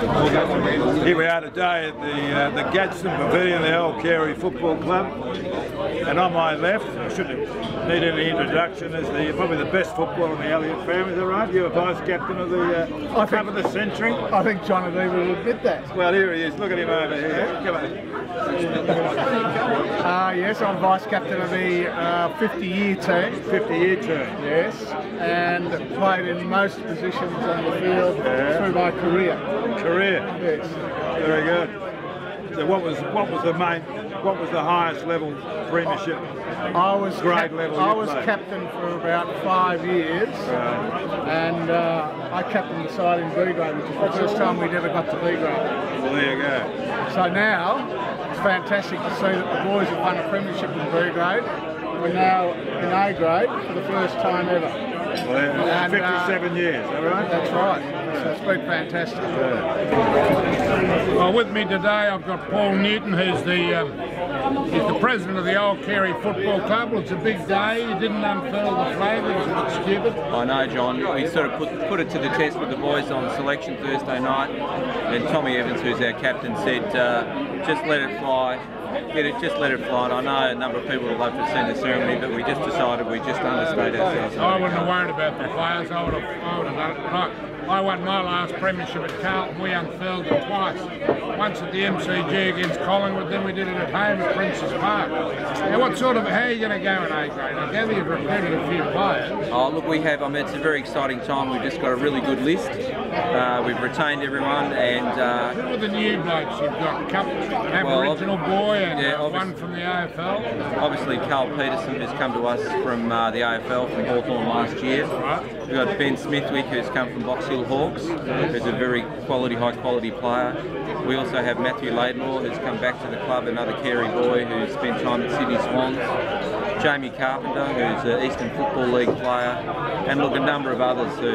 Here we are today at the Gadsen Pavillion, the Old Carey Football Club, and on my left, I shouldn't need any introduction, is probably the best footballer in the Elliott family. Is that right? You're vice captain of the club of the century. I think John and Eva will admit that. Well, here he is. Look at him over here. Come on. Yes, I'm vice captain of the 50-year team. 50-year team. Yes, and played in most positions on the field through my career. Yes. Very good. So what was the highest level premiership? I was captain for about 5 years, and I captained the side in B grade, which is the first time we'd ever got to B grade. Well, there you go. So now it's fantastic to see that the boys have won a premiership in B grade. We're now in A grade for the first time ever. Well, and, 57 years, is that right? That's right. So it's been fantastic. Well, with me today I've got Paul Newton, who's the president of the Old Carey Football Club. Well, it's a big day. You didn't unfurl the flag. It was a bit stupid. I know, John. We sort of put it to the test with the boys on selection Thursday night, and Tommy Evans, who's our captain, said just let it fly. Just let it fly. And I know a number of people would love to have seen the ceremony, but we just decided we just understayed ourselves. I wouldn't have worried about the players. I would have done it right. I won my last premiership at Carlton. We unfurled it twice. Once at the MCG against Collingwood, then we did it at home at Princes Park. Now, how are you going to go in A grade? I gather you've recruited a few players. Oh, look, we have. I mean, it's a very exciting time. We've just got a really good list. We've retained everyone, and who are the new blokes you've got? Aboriginal boy and one from the AFL. Obviously, Carl Peterson has come to us from the AFL from Hawthorn last year. Right. We've got Ben Smithwick, who's come from Box Hill Hawks, who's a very high quality player. We also have Matthew Laidlaw, who's come back to the club, another Carey boy who's spent time at Sydney Swans. Jamie Carpenter, who's an Eastern Football League player, and look, a number of others who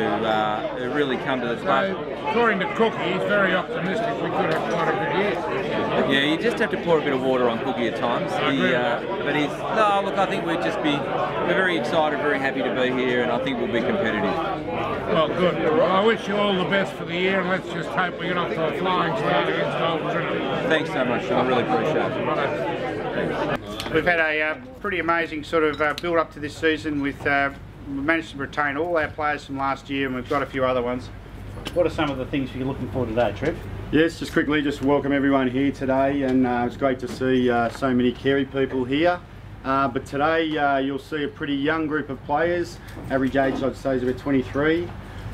really come to the club. So, according to Cookie, he's very optimistic we could have quite a good year. Yeah, you just have to pour a bit of water on Cookie at times. I think we're very excited, very happy to be here, and I think we'll be competitive. Well, good. Well, I wish you all the best for the year, and let's just hope we get off to a flying start against Old Trinity. Thanks so much, Sean. I really appreciate it. We've had a pretty amazing sort of build up to this season. We've managed to retain all our players from last year, and we've got a few other ones. What are some of the things you're looking for today, Trev? Yes, just quickly, just welcome everyone here today, and it's great to see so many Carey people here. But today you'll see a pretty young group of players. Average age, I'd say, is about 23.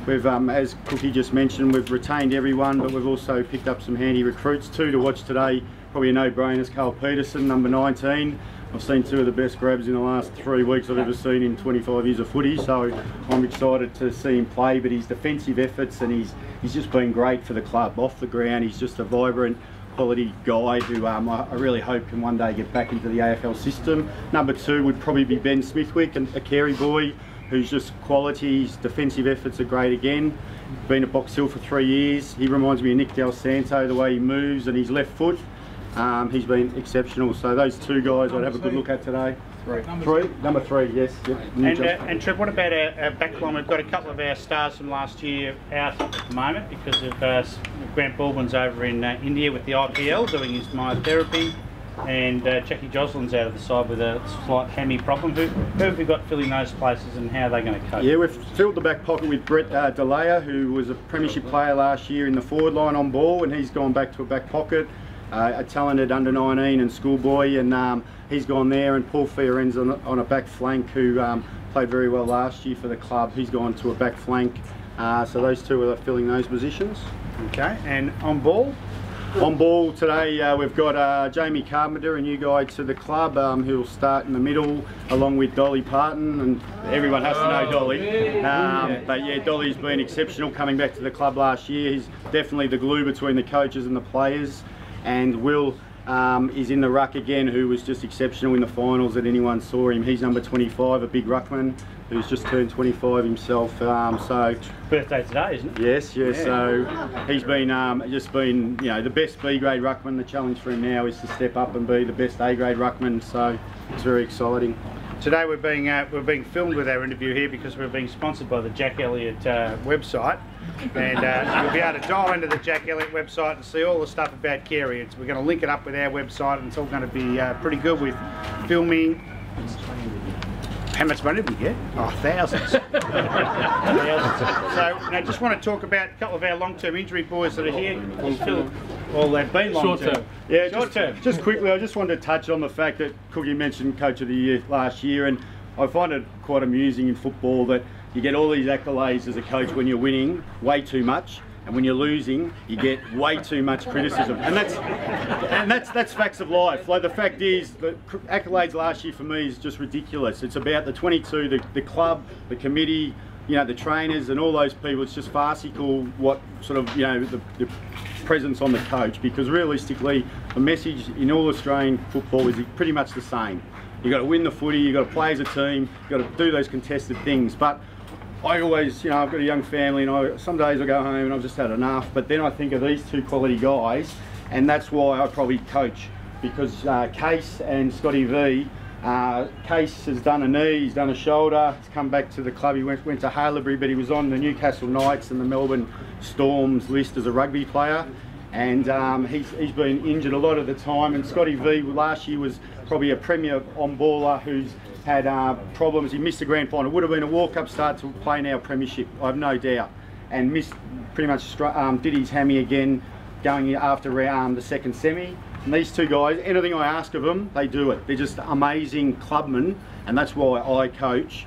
We've, as Cookie just mentioned, we've retained everyone, but we've also picked up some handy recruits. Two to watch today, probably a no-brainer, Carl Peterson, number 19. I've seen two of the best grabs in the last 3 weeks I've ever seen in 25 years of footy, so I'm excited to see him play. But his defensive efforts, and he's just been great for the club. Off the ground, he's just a vibrant, quality guy who I really hope can one day get back into the AFL system. Number 2 would probably be Ben Smithwick, a Carey boy who's just quality. His defensive efforts are great again. Been at Box Hill for 3 years. He reminds me of Nick Del Santo, the way he moves and his left foot. He's been exceptional. So those two guys I'd have a good look at today. Number three, yes. Yep. And Trev, what about our back line? We've got a couple of our stars from last year out at the moment because of Grant Baldwin's over in India with the IPL doing his myotherapy, and Jackie Joslin's out of the side with a slight hammy problem. Who have we got filling those places, and how are they going to cope? Yeah, we've filled the back pocket with Brett Delaya, who was a premiership player last year in the forward line on ball, and he's gone back to a back pocket. A talented under-19 and schoolboy, and he's gone there. And Paul Fioren's on a back flank, who played very well last year for the club. He's gone to a back flank. So those two are filling those positions. Okay, and on ball? On ball today we've got Jamie Carpenter, a new guy to the club, who'll start in the middle along with Dolly Parton, and everyone has to know Dolly. But yeah, Dolly's been exceptional coming back to the club last year. He's definitely the glue between the coaches and the players. And Will is in the ruck again, who was just exceptional in the finals that anyone saw him. He's number 25, a big ruckman who's just turned 25 himself. So birthday today, isn't it? Yes. Yeah. So he's been just been the best B grade ruckman. The challenge for him now is to step up and be the best A grade ruckman. So it's very exciting. Today we're being filmed with our interview here because we're being sponsored by the Jack Elliott website. And you'll be able to dial into the Jack Elliott website and see all the stuff about Carey. We're going to link it up with our website, and it's all going to be pretty good with filming. How much money did we get? Oh, thousands. Thousands. So, I just want to talk about a couple of our long-term injury boys that are here. Well, they've been long-term. Yeah, just quickly, I just wanted to touch on the fact that Cookie mentioned Coach of the Year last year, and I find it quite amusing in football that you get all these accolades as a coach when you're winning way too much, and when you're losing, you get way too much criticism, and that's facts of life. Like, the fact is, the accolades last year for me is just ridiculous. It's about the 22, the club, the committee, you know, the trainers, and all those people. It's just farcical what sort of, you know, the presence on the coach, because realistically, the message in all Australian football is pretty much the same. You've got to win the footy, you've got to play as a team, you've got to do those contested things. But I always, you know, I've got a young family, and some days I go home and I've just had enough, but then I think of these two quality guys, and that's why I probably coach, because Case and Scotty V, Case has done a knee, he's done a shoulder, he's come back to the club, he went to Haileybury, but he was on the Newcastle Knights and the Melbourne Storms list as a rugby player, and he's been injured a lot of the time. And Scotty V last year was probably a premier on-baller who's had problems. He missed the grand final. Would have been a walk-up start to play in our premiership, I have no doubt, and missed pretty much did his hammy again going after the second semi. And these two guys, anything I ask of them, they do it. They're just amazing clubmen, and that's why I coach.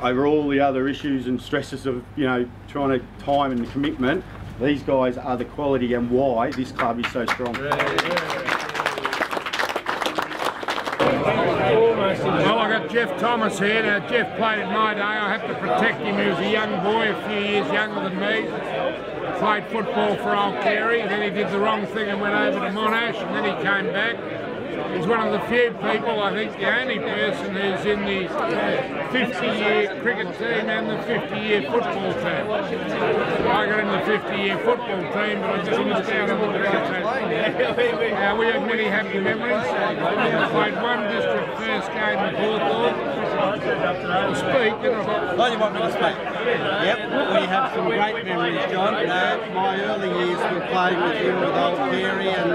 Over all the other issues and stresses of, you know, trying to time and commitment, these guys are the quality and why this club is so strong. Well, I got Jeff Thomas here. Now, Jeff played in my day. I had to protect him. He was a young boy, a few years younger than me. Played football for Old Carey, then he did the wrong thing and went over to Monash, and then he came back. He's one of the few people, I think the only person who's in the 50-year cricket team and the 50-year football team. I got in the 50-year football team, but I just missed out on the cricket team. We have many happy memories. I played one district first game at Hawthorn. I'll speak, you know. Oh, you want me to speak? Yep, we have some great memories, John. My early years were playing with you with Old Carey, and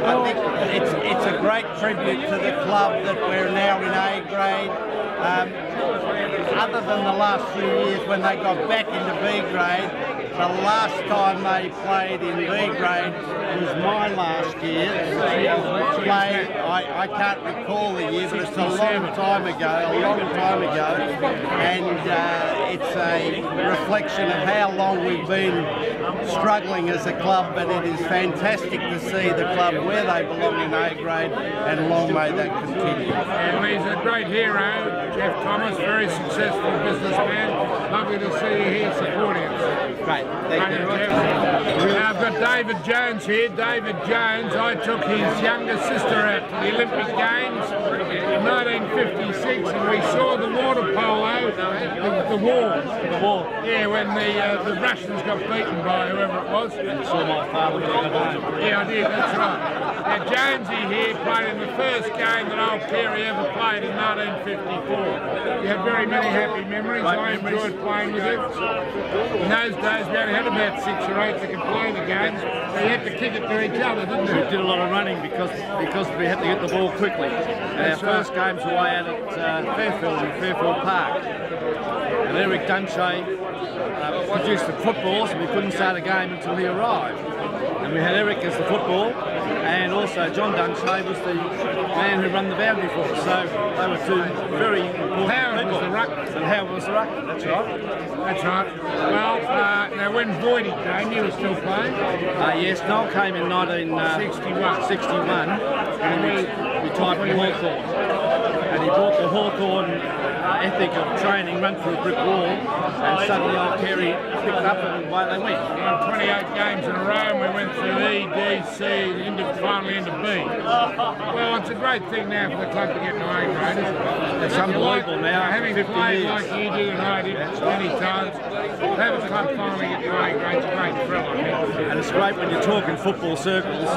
I think it's a great tribute to the club that we're now in A grade. Other than the last few years when they got back into B grade, the last time they played in B grade was my last year. I can't recall the year, but it's a long time ago, and it's a reflection of how long we've been struggling as a club, but it is fantastic to see the club where they belong in A grade, and long may that continue. Well, he's a great hero, Jeff Thomas, very successful businessman. Lovely to see you here supporting us. Great, thank you. Now I've got David Jones here. David Jones, I took his younger sister out to the Olympic Games in 1956, and we saw the water polo, the war. Yeah, when the Russians got beaten by whoever it was. And saw my father go home. Yeah, I did, that's right. Now Jonesy here played in the first game that Old Carey ever played in 1954. You had very many happy memories. I enjoyed playing with him. In those days we only had about 6 or 8 that could play the games, so you had to kick it to each other, didn't you? We did a lot of running because we had to get the ball quickly. And our first games were away out at Fairfield in Fairfield Park. And Eric Dunchay produced the footballs, and we couldn't start a game until he arrived. And we had Eric as the football, and also John Dunchay was the man who ran the boundary for us. So they were two very important Howard people. was the ruck. And Howard was the ruck, that's right. That's right. Well, now when Voidy came, you were still playing? Yes, Noel came in 1961, and he retired from Hawthorn. And he brought the Hawthorn ethic of training, run through a brick wall, and suddenly Old Carey picked up and away they went. 28 games in a row, and we went through E, D, C, finally into B. Well, it's a great thing now for the club to get to A grade, isn't it? It's unbelievable now, having 50 played years. like you did and I did many times, to have a club finally get to A grade is a great thrill, I think. And it's great when you talk in football circles,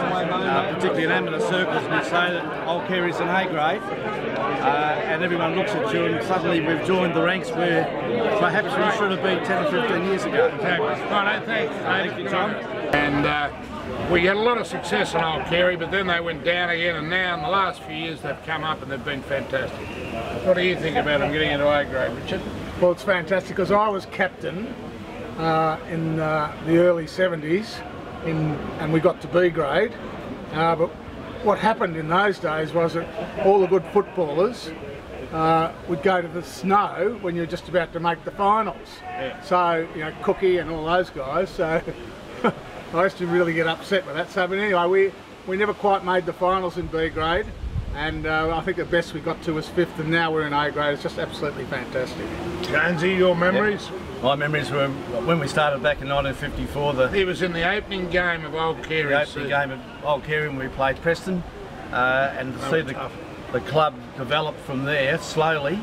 particularly in amateur circles, and you say that Old Carey's an A grade, and everyone looks at you and suddenly we've joined the ranks where perhaps we should have been 10 or 15 years ago. Exactly. Right, thank you, Tom. And we had a lot of success in Old Carey, but then they went down again, and now in the last few years they've come up and they've been fantastic. What do you think about them getting into A grade, Richard? Well, it's fantastic because I was captain in the early 70s and we got to B grade, but what happened in those days was that all the good footballers would go to the snow when you're just about to make the finals. Yeah. So, you know, Cookie and all those guys, so I used to really get upset with that. So, but anyway, we never quite made the finals in B grade, and I think the best we got to was 5th, and now we're in A grade. It's just absolutely fantastic. Jonesy, your memories? Yep. My memories were when we started back in 1954. He was in the opening game of Old Carey. The opening game of Old Carey when we played Preston, and to see the club develop from there slowly.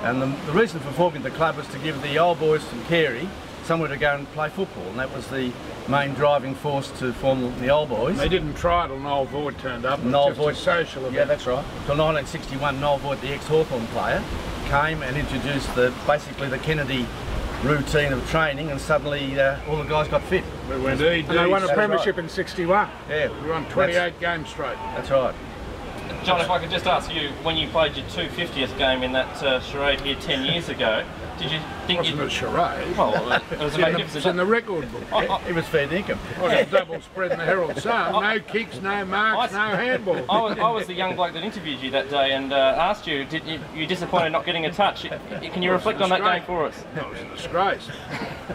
And the reason for forming the club was to give the old boys from Carey somewhere to go and play football, and that was the main driving force to form the old boys. They didn't try till Noel Voigt turned up. Noel Voigt, social event. Yeah, that's right. Till 1961, Noel Voigt, the ex-Hawthorn player, came and introduced basically the Kennedy routine of training, and suddenly all the guys got fit. And they won a premiership in '61. Yeah, we won 28 games straight. That's right. John, if I could just ask you, when you played your 250th game in that charade here 10 years ago, did you think it wasn't a charade? Well, it was a magnificent. It's in the record book. It was fair dinkum. Well, a double spread in the Herald Sun. No kicks, no marks, no handball. I was the young bloke that interviewed you that day and asked you, you disappointed not getting a touch? Can you reflect on that game for us? It was a disgrace.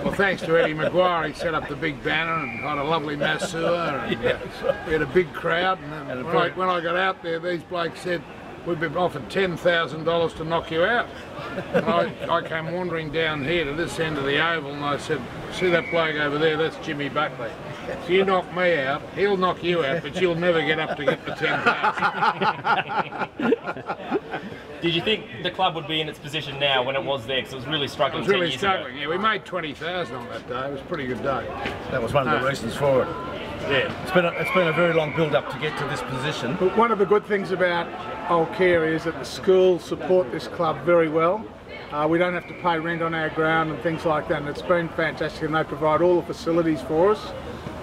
Well, thanks to Eddie Maguire, he set up the big banner and had a lovely masseur, and we had a big crowd. And when I got out there, these blokes said, "We've been offered $10,000 to knock you out." And I came wandering down here to this end of the oval, and I said, "See that bloke over there? That's Jimmy Buckley. If you knock me out, he'll knock you out, but you'll never get up to get the 10,000." Did you think the club would be in its position now when it was there? Because it was really struggling. It was really struggling. Yeah, we made 20,000 on that day. It was a pretty good day. That was one of the reasons for it. Yeah, it's been a very long build-up to get to this position. But one of the good things about Old Carey is that the schools support this club very well. We don't have to pay rent on our ground and things like that, and it's been fantastic, and they provide all the facilities for us,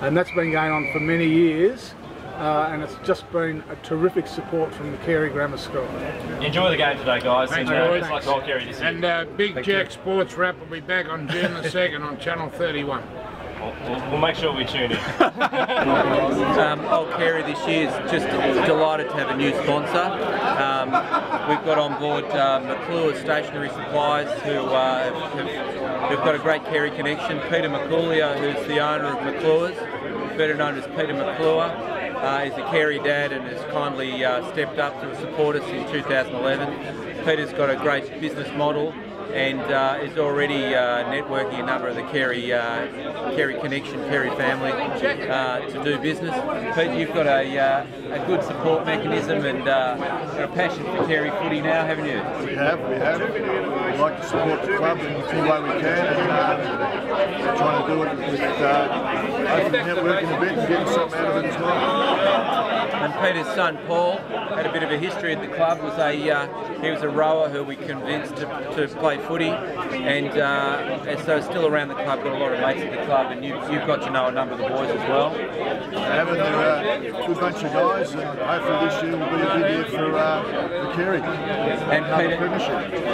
and that's been going on for many years, and it's just been a terrific support from the Carey Grammar School. Enjoy the game today, guys. Thanks, and it's like Old Carey this year. And Big Jack Sports Wrap will be back on June the 2nd on Channel 31. We'll make sure we tune in. Old Carey this year is just delighted to have a new sponsor. We've got on board McClure's Stationery Supplies, who've got a great Carey connection. Peter McCluer, who's the owner of McClure's, better known as Peter McClure, is a Carey dad and has kindly stepped up to support us in 2011. Peter's got a great business model and is already networking a number of the Carey connection, Carey family to do business. Pete, you've got a good support mechanism and a passion for Carey footy now, haven't you? We have. We like to support the club in any way we can, and we're trying to do it with hopefully networking a bit and getting something out of it as well. And Peter's son Paul had a bit of a history at the club. He was a rower who we convinced to play footy, and so still around the club, got a lot of mates at the club, and you've got to know a number of the boys as well. They're a good bunch of guys, and hopefully this year will be a good year for Carey.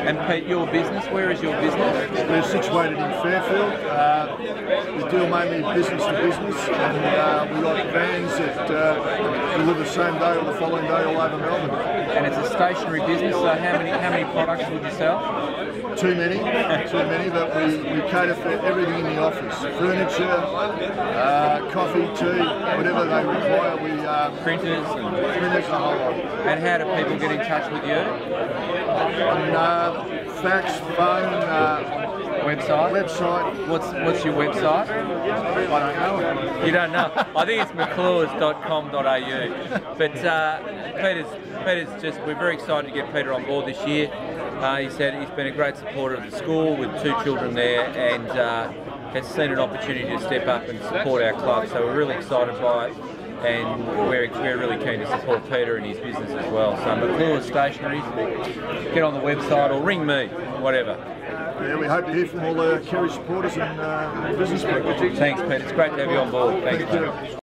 And Pete, your business, where is your business? We're situated in Fairfield. We deal mainly business to business, and we've got vans that deliver the same day or the following day all over Melbourne. And it's a stationary business, so how many products would you sell? Too many, but we cater for everything in the office. Furniture, coffee, tea, whatever they require. Printers, the whole lot. And how do people get in touch with you? Fax, phone, website. What's your website? I don't know. You don't know? I think it's mcclures.com.au. But Peter's we're very excited to get Peter on board this year. He said he's been a great supporter of the school with 2 children there, and has seen an opportunity to step up and support our club. So we're really excited by it, and we're really keen to support Peter and his business as well. So McClure's Stationery, get on the website or ring me, whatever. Yeah, we hope to hear from all the Kerry supporters and business people. Thanks, Pete. It's great to have you on board. Thanks, mate.